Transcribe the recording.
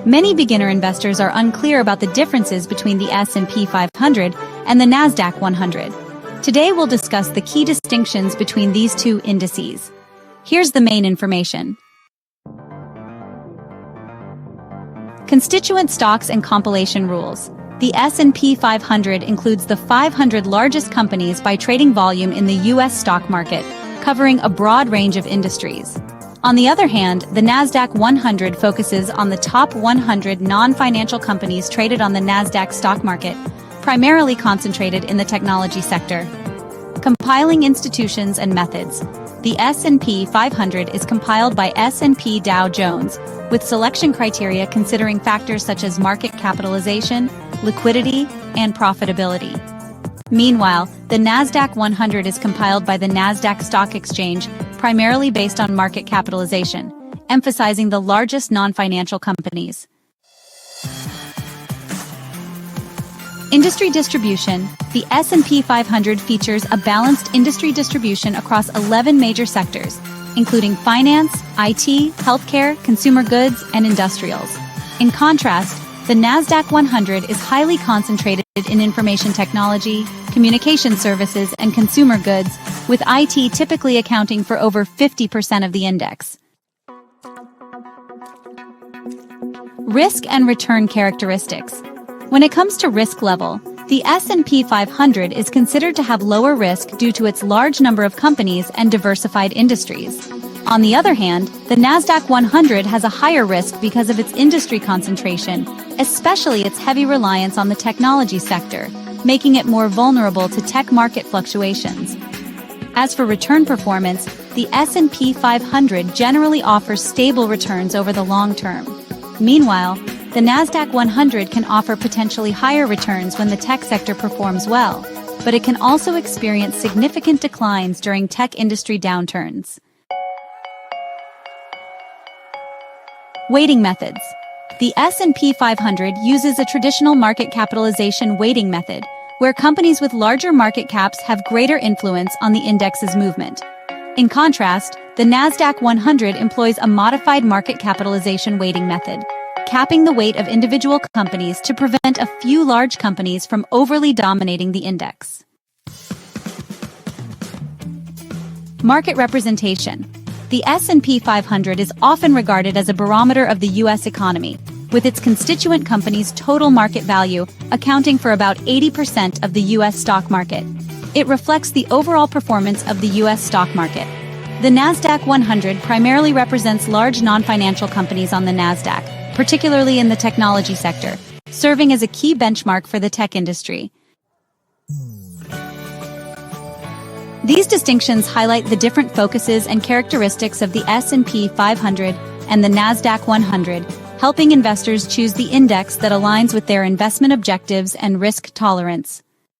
Many beginner investors are unclear about the differences between the S&P 500 and the Nasdaq 100. Today we'll discuss the key distinctions between these two indices. Here's the main information. Constituent stocks and compilation rules. The S&P 500 includes the 500 largest companies by trading volume in the U.S. stock market, covering a broad range of industries. On the other hand, the Nasdaq 100 focuses on the top 100 non-financial companies traded on the Nasdaq stock market, primarily concentrated in the technology sector. Compiling institutions and methods. The S&P 500 is compiled by S&P Dow Jones, with selection criteria considering factors such as market capitalization, liquidity, and profitability. Meanwhile, the Nasdaq 100 is compiled by the Nasdaq Stock Exchange, primarily based on market capitalization, emphasizing the largest non-financial companies. Industry distribution. The S&P 500 features a balanced industry distribution across 11 major sectors, including finance, IT, healthcare, consumer goods, and industrials. In contrast, the Nasdaq 100 is highly concentrated in information technology, communication services, and consumer goods, with IT typically accounting for over 50% of the index. Risk and return characteristics. When it comes to risk level, the S&P 500 is considered to have lower risk due to its large number of companies and diversified industries. On the other hand, the Nasdaq 100 has a higher risk because of its industry concentration, especially its heavy reliance on the technology sector, making it more vulnerable to tech market fluctuations. As for return performance, the S&P 500 generally offers stable returns over the long term. Meanwhile, the Nasdaq 100 can offer potentially higher returns when the tech sector performs well, but it can also experience significant declines during tech industry downturns. Weighting methods. The S&P 500 uses a traditional market capitalization weighting method, where companies with larger market caps have greater influence on the index's movement. In contrast, the Nasdaq 100 employs a modified market capitalization weighting method, capping the weight of individual companies to prevent a few large companies from overly dominating the index. Market representation. The S&P 500 is often regarded as a barometer of the U.S. economy, with its constituent companies' total market value accounting for about 80% of the U.S. stock market. It reflects the overall performance of the U.S. stock market. The Nasdaq 100 primarily represents large non-financial companies on the Nasdaq, particularly in the technology sector, serving as a key benchmark for the tech industry. These distinctions highlight the different focuses and characteristics of the S&P 500 and the Nasdaq 100, helping investors choose the index that aligns with their investment objectives and risk tolerance.